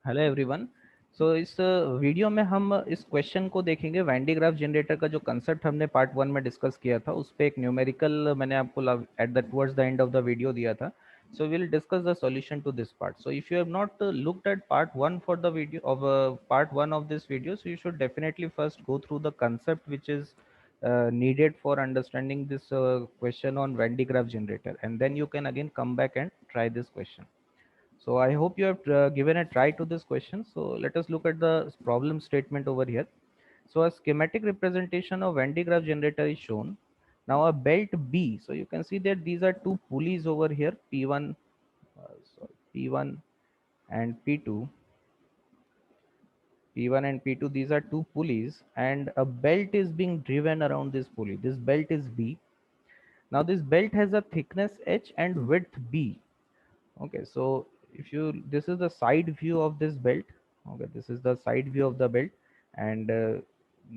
Hello everyone. सो इस video में हम इस क्वेश्चन को देखेंगे। वैन डी ग्राफ जनरेटर का जो कंसेप्ट हमने पार्ट वन में डिस्कस किया था, उस पे एक न्यूमेरिकल मैंने आपको at the towards the end of the video दिया था। So will discuss the solution to this part. So if you have not looked at part one for the video of part one of this video, so you should definitely first go through the concept which is needed for understanding this question on Venn diagram generator, and then you can again come back and try this question. So I hope you have given a try to this question. So let us look at the problem statement over here. So a schematic representation of Venn diagram generator is shown. Now a belt B. So you can see that these are two pulleys over here, P1, P1 and P2. P1 and P2, these are two pulleys, and a belt is being driven around this pulley. This belt is B. Now this belt has a thickness H and width B. Okay, so if you, this is the side view of this belt. Okay, this is the side view of the belt, and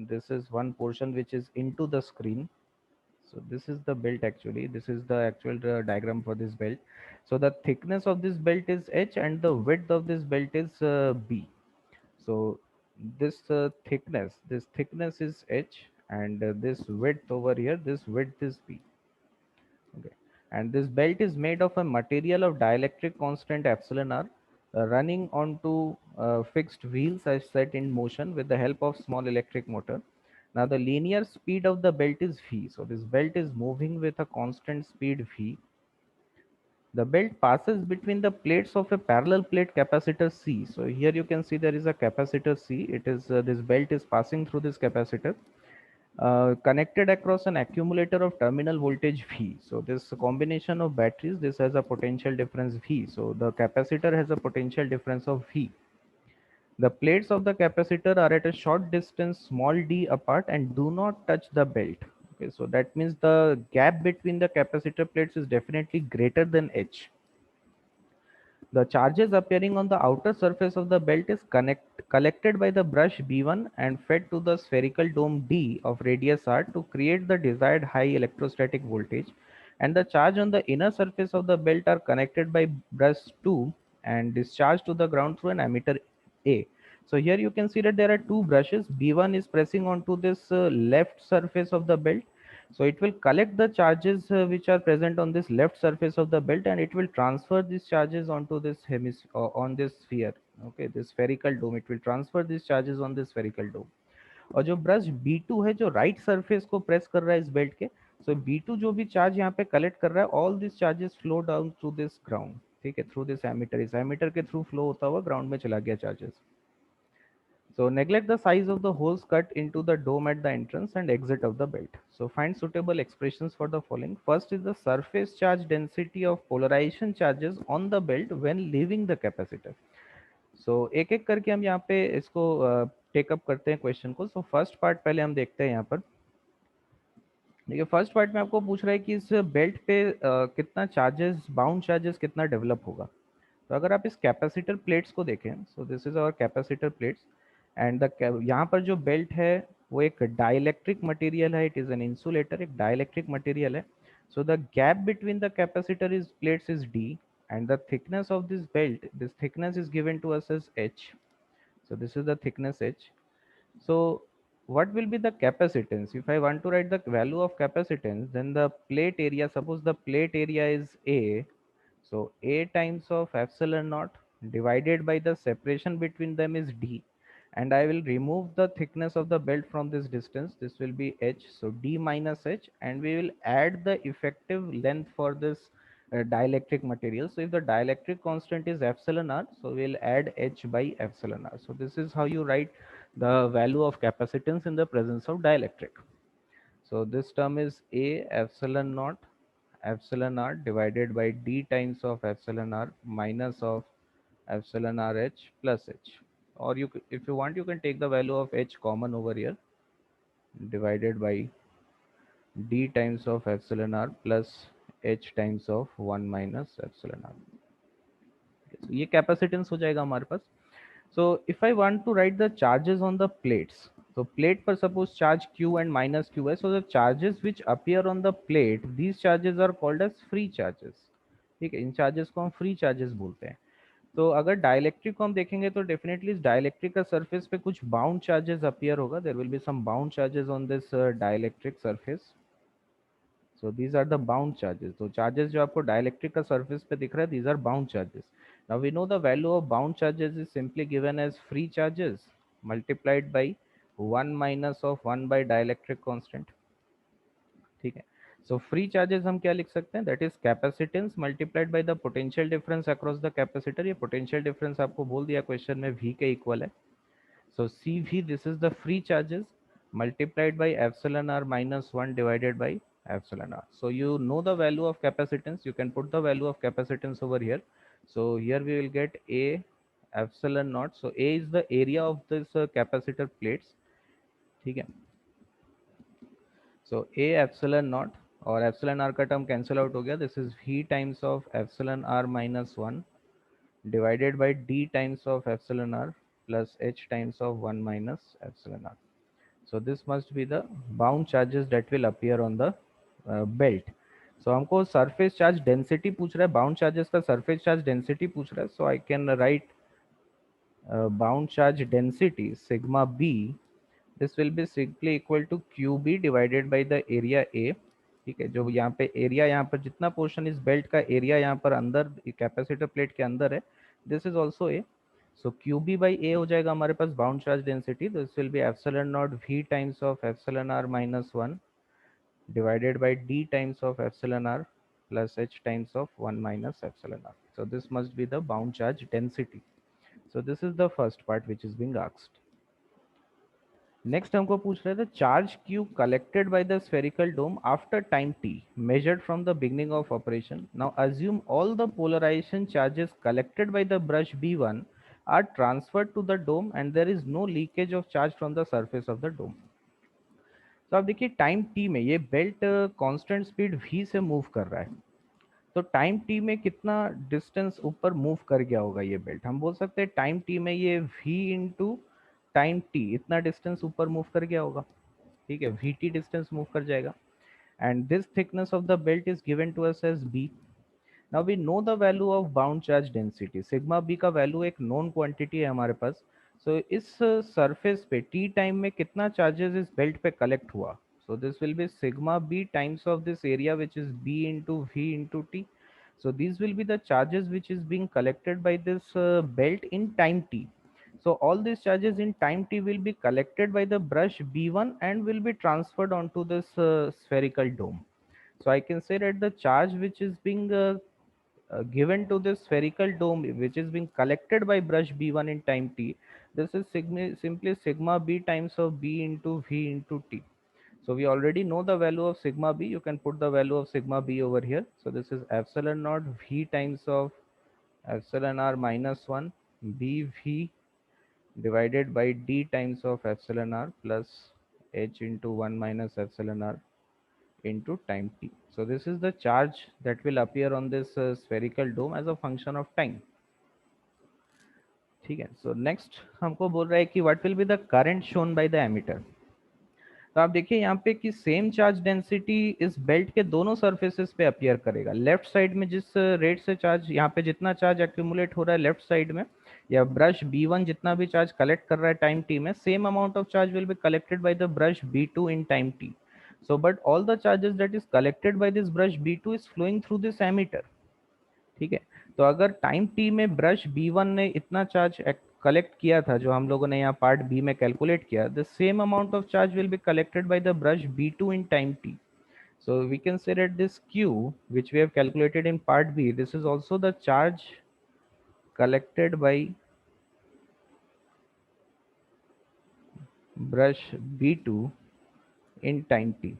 this is one portion which is into the screen. So this is the belt, actually this is the actual diagram for this belt. So the thickness of this belt is H and the width of this belt is B. So this thickness is H, and this width over here, this width is B. Okay. And this belt is made of a material of dielectric constant epsilon r, running onto fixed wheels as set in motion with the help of small electric motor. Now the linear speed of the belt is v. So this belt is moving with a constant speed v. The belt passes between the plates of a parallel plate capacitor C. So here you can see there is a capacitor C. It is this belt is passing through this capacitor, connected across an accumulator of terminal voltage V. So this combination of batteries, this has a potential difference V. So the capacitor has a potential difference of V. The plates of the capacitor are at a short distance small d apart and do not touch the belt. Okay, so that means the gap between the capacitor plates is definitely greater than H. The charges appearing on the outer surface of the belt is collected by the brush B1 and fed to the spherical dome D of radius r to create the desired high electrostatic voltage, and the charge on the inner surface of the belt are connected by brush 2 and discharged to the ground through an ammeter A. So here you can see that there are two brushes. B1 is pressing onto this left surface of the belt, so it will collect the charges which are present on this left surface of the belt, and it will transfer these charges onto this on this sphere. Okay, this spherical dome, it will transfer these charges on this spherical dome. और जो brush B2 है जो right surface को press कर रहा है इस belt के, सो B2 जो भी चार्ज यहाँ पे कलेक्ट कर रहा है, all this charges flow down through this ground. ठीक है, थ्रू दिस एमीटर, इस एमीटर के थ्रू फ्लो होता हुआ ग्राउंड में चला गया charges. So neglect the size of the holes cut into the dome at the entrance and exit of the belt. So find suitable expressions for the following. First is the surface charge density of polarization charges on the belt when leaving the capacitor. So एक एक करके हम यहाँ पे इसको take up करते हैं question को। सो फर्स्ट पार्ट पहले हम देखते हैं यहाँ पर। देखिए फर्स्ट पार्ट में आपको पूछ रहा है कि इस बेल्ट पे कितना चार्जेस, बाउंड चार्जेस कितना डेवलप होगा। तो अगर आप इस कैपेसिटर प्लेट्स को देखें, so this is our capacitor plates, and the यहाँ पर जो बेल्ट है वो एक डाइलेक्ट्रिक मटेरियल है, इट इज एन इंसुलेटर, एक डाइलेक्ट्रिक मटेरियल है। So the gap between the capacitor is plates is D, and the thickness of this belt, this thickness is given to us as H. So this is the thickness H. So what will be the capacitance? If I want to write the value of capacitance, then the plate area, suppose the plate area is A, so A times of epsilon naught divided by the separation between them is D, and I will remove the thickness of the belt from this distance. This will be H, so D minus H, and we will add the effective length for this dielectric material. So if the dielectric constant is epsilon r, so we'll add H by epsilon r. So this is how you write the value of capacitance in the presence of dielectric. So this term is A epsilon naught epsilon r divided by D times of epsilon r minus of epsilon r h plus h. Or if you want, you can take the value of h common over here, divided by D times of epsilon r plus h times of 1 minus epsilon r. So ये capacitance हो जाएगा हमारे पास। So if I want to write the charges on the plates, so plate पर suppose charge q and minus q है, so the charges which appear on the plate, these charges are called as free charges। ठीक है, इन charges को हम free charges बोलते हैं। तो अगर डाइलेक्ट्रिक को हम देखेंगे तो डेफिनेटली इस डाइलेक्ट्रिक का सरफेस पे कुछ बाउंड चार्जेस अपीयर होगा, there will be some bound charges on this dielectric surface. So these are the bound charges. तो चार्जेस जो आपको डाइलेक्ट्रिक का सरफेस पे दिख रहा है, these are bound charges. Now we know the value of bound charges is simply given as free charges multiplied by 1 minus of 1 by dielectric constant. ठीक है. सो फ्री चार्जेस हम क्या लिख सकते हैं, that is capacitance multiplied by the potential difference across the capacitor. ये potential difference आपको बोल दिया क्वेश्चन में वी के इक्वल है. So CV, this is the free charges multiplied by epsilon r minus 1 divided by epsilon r. So you know the value of capacitance. You can put the value of capacitance over here. So here we will get A epsilon naught. So A is the area of this capacitor plates. ठीक है. So A epsilon naught और epsilon r का term cancel out हो गया. This is V times of epsilon r minus 1 divided by D times of epsilon r plus H times of 1 minus epsilon r. So this must be the bound charges that will appear on the belt. So हमको surface charge density पूछ रहा है, bound charges का surface charge density पूछ रहा है. So I can write bound charge density sigma b. This will be simply equal to qb divided by the area A. ठीक है. जो यहाँ पे एरिया, यहाँ पर जितना पोर्शन इस बेल्ट का एरिया यहाँ पर अंदर कैपेसिटर प्लेट के अंदर है, this is also A. So Q B by A हो जाएगा हमारे पास bound charge density. This will be epsilon naught V times of epsilon R minus 1 divided by d times of epsilon r plus h times of 1 minus epsilon r. So this must be the bound charge density. So this is the first part which is being asked. Next हमको पूछ रहे थे charge Q collected by the spherical dome after time T measured from the beginning of operation. Now assume all the polarization charges collected by the brush B1 are transferred to the dome and there is no leakage of charge from the surface of the dome. तो आप देखिए time T में ये belt constant speed v से move कर रहा है. तो टाइम टी में कितना डिस्टेंस ऊपर मूव कर गया होगा ये बेल्ट, हम बोल सकते हैं टाइम टी में ये v इंटू टाइम टी इतना डिस्टेंस ऊपर मूव कर गया होगा. ठीक है. वी टी डिस्टेंस मूव कर जाएगा. And this thickness of the belt is given to us as B. Now we know the value of bound charge density. Sigma B का वैल्यू एक नोन क्वांटिटी है हमारे पास. सो इस सरफेस पे T time में कितना चार्जेस इस बेल्ट पे कलेक्ट हुआ. So this will be sigma B times of this area which is B into V into T. So these will be the charges which is being collected by this belt in time t. So all these charges in time t will be collected by the brush B1 and will be transferred onto this spherical dome. So I can say that the charge which is being given to this spherical dome which is being collected by brush B1 in time t, this is simply sigma b times of b into v into t. So we already know the value of sigma b. You can put the value of sigma b over here. So this is epsilon naught v times of epsilon r minus 1 bv divided by d times of epsilon r plus h into 1 minus epsilon r into time t. So this is the charge that will appear on this spherical dome as a function of time. ठीक है. So next हमको बोल रहा है कि what will be the current shown by the ammeter. तो आप देखिए यहाँ पे कि सेम चार्ज डेंसिटी इस बेल्ट के दोनों सरफेसेस पे अपीयर करेगा. लेफ्ट साइड में जिस रेट से चार्ज यहाँ पे जितना चार्ज एक्यूमुलेट हो रहा है लेफ्ट साइड में, या ब्रश B1 जितना भी चार्ज कलेक्ट कर रहा है टाइम टी में, same amount of charge will be collected by the brush B2 in time T. So but all the charges that is collected by this brush B2 is flowing through this ammeter. ठीक है. तो अगर time T में brush B1 ने इतना charge collect किया था जो हम लोगों ने यहाँ पार्ट बी में कैलकुलेट किया, the same amount of charge will be collected by the brush B2 in time T. So we can say that this Q which we have calculated in part B, this is also the charge collected by brush B2 in time t.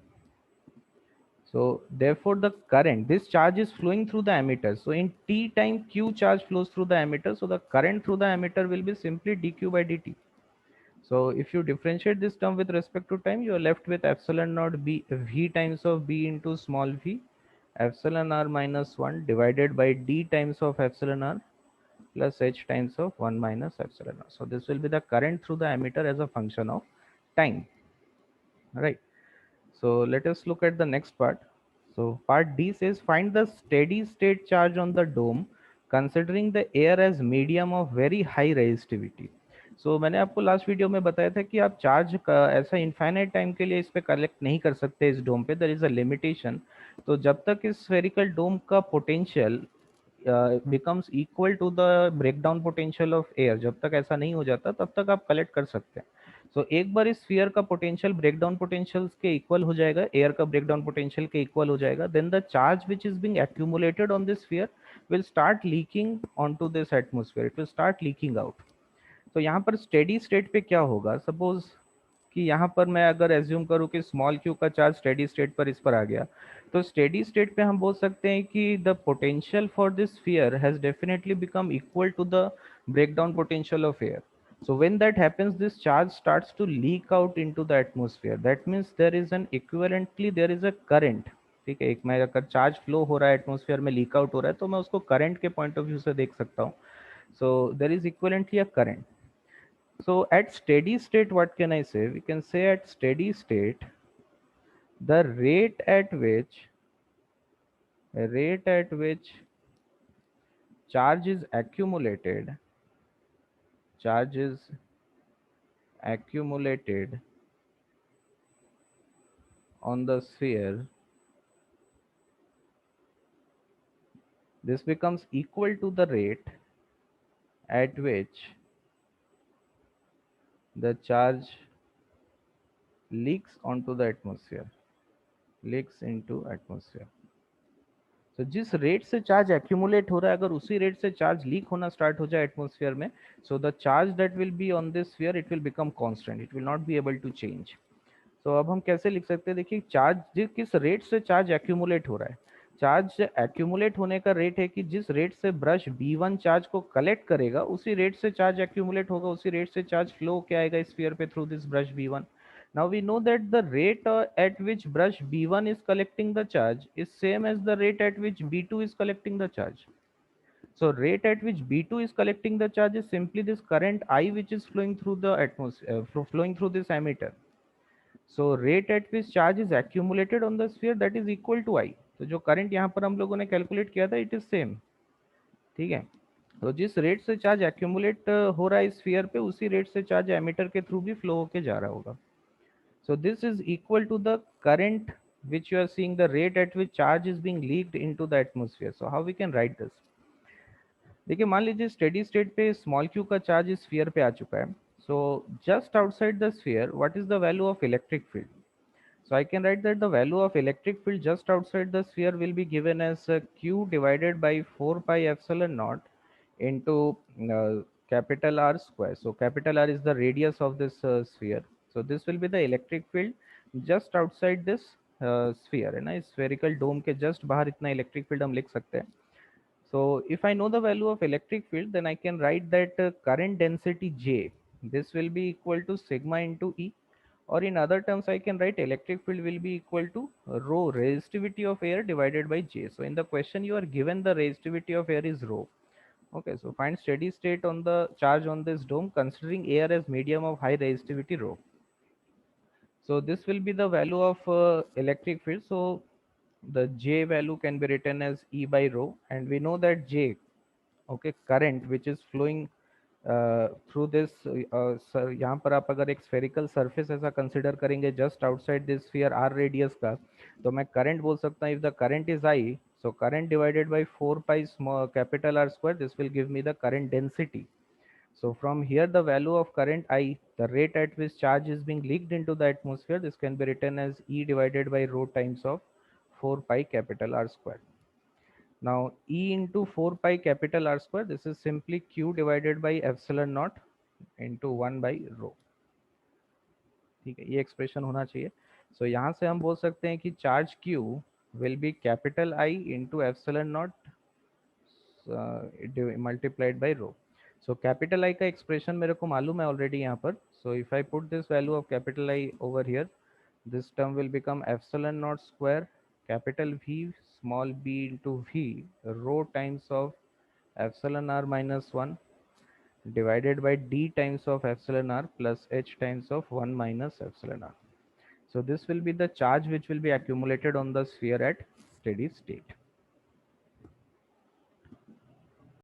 So therefore the current, this charge is flowing through the ammeter. So in t time q charge flows through the ammeter. So the current through the ammeter will be simply dq by dt. So if you differentiate this term with respect to time, you are left with epsilon naught b v times of b into small v epsilon r minus 1 divided by d times of epsilon r plus h times of 1 minus epsilon r. So this will be the current through the ammeter as a function of time. Right. So let us look at the next part. So part D says find the steady state charge on the dome considering the air as medium of very high resistivity. So मैंने आपको last video में बताया था कि आप charge का ऐसा infinite time के लिए इस पे कलेक्ट नहीं कर सकते इस डोम पे, देयर इज अ लिमिटेशन। तो जब तक इस स्फेरिकल डोम का potential becomes equal to the breakdown potential of air, जब तक ऐसा नहीं हो जाता तब तक आप कलेक्ट कर सकते हैं। सो एक बार इस स्फीयर का पोटेंशियल ब्रेकडाउन पोटेंशियल के इक्वल हो जाएगा, एयर का ब्रेकडाउन पोटेंशियल के इक्वल हो जाएगा, then the charge which is being accumulated on this sphere will start leaking onto this atmosphere, it will start leaking out। तो यहाँ पर स्टेडी स्टेट पे क्या होगा, सपोज कि यहाँ पर मैं अगर एज्यूम करूँ कि स्मॉल क्यू का चार्ज स्टेडी स्टेट पर इस पर आ गया, तो स्टेडी स्टेट पे हम बोल सकते हैं कि the potential for this sphere has definitely become equal to the breakdown potential of air। So when that happens, this charge starts to leak out into the atmosphere, that means there is an equivalently there is a current। ठीक है, एक मैं अगर charge flow हो रहा है atmosphere में, leak out हो रहा है, तो मैं उसको करंट के पॉइंट ऑफ व्यू से देख सकता हूँ। So there is equivalently a current. So at steady state, what can I say? We can say at steady state, the rate at which charge is charge is accumulated on the sphere, this becomes equal to the rate at which the charge leaks onto the atmosphere, leaks into atmosphere। तो जिस rate से charge accumulate हो रहा है, अगर उसी rate से charge leak होना स्टार्ट हो जाए एटमोसफियर में, so the charge that will be on this sphere it will become constant, it will not be able to change. तो अब हम कैसे लिख सकते हैं, देखिए चार्ज किस रेट से चार्ज एक्यूमुलेट हो रहा है, चार्ज एक्यूमुलेट होने का रेट है कि जिस रेट से ब्रश B1 चार्ज को कलेक्ट करेगा उसी रेट से चार्ज एक्यूमुलेट होगा, उसी रेट से चार्ज फ्लो क्या आएगा स्फीयर पे through this brush B1। Now we know that the rate at which brush B1 is collecting the charge is same as the rate at which B2 is collecting the charge। So rate at which B2 is collecting the charge is simply this current I which is flowing through the atmosphere, flowing through this emitter। So rate at which charge is accumulated on the sphere that is equal to I। तो जो current यहाँ पर हम लोगों ने calculate किया था it is same. ठीक है, तो जिस रेट से चार्ज एक्यूमुलेट हो रहा है स्फीयर पे, उसी रेट से चार्ज एमिटर के थ्रू भी फ्लो होके जा रहा होगा। So this is equal to the current which you are seeing, the rate at which charge is being leaked into the atmosphere। So how we can write this? देखिए मान लीजिए steady state पे small Q का charge इस sphere पे आ चुका है। So just outside the sphere what is the value of electric field? So I can write that the value of electric field just outside the sphere will be given as q divided by 4 pi epsilon naught into capital R square। So capital R is the radius of this sphere। So this will be the electric field just outside this sphere, है ना, इस spherical dome के just बाहर इतना electric field हम लिख सकते हैं। So if I know the value of electric field, then I can write that current density J, this will be equal to sigma into E, or in other terms I can write electric field will be equal to rho, resistivity of air divided by J। So in the question you are given the resistivity of air is rho। Okay, so find steady state on the charge on this dome considering air as medium of high resistivity rho। So this will be the value of electric field। So the J value can be written as E by rho, and we know that J, okay, current which is flowing through this, यहाँ पर आप अगर एक spherical surface ऐसा consider करेंगे just outside this sphere R radius का, तो मैं करंट बोल सकता हूँ if the current is I, so current divided by 4 pi small capital R square, this will give me the current density. So from here the value of current I, the rate at which charge is being leaked into the atmosphere, this can be written as E divided by rho times of 4 pi capital R square। Now E into 4 pi capital R square, this is simply Q divided by epsilon naught into 1 by rho। ठीक है, ये expression होना चाहिए। सो यहाँ से हम बोल सकते हैं कि charge Q will be capital I into epsilon not multiplied by rho. So capital I का एक्सप्रेशन मेरे को मालूम है ऑलरेडी यहाँ पर। So if I put this value of capital I over here, this term will become epsilon naught square capital V small b into V rho times of epsilon r minus 1 divided by d times of epsilon r plus h times of 1 minus epsilon r। So this will be the charge which will be accumulated on the sphere at steady state।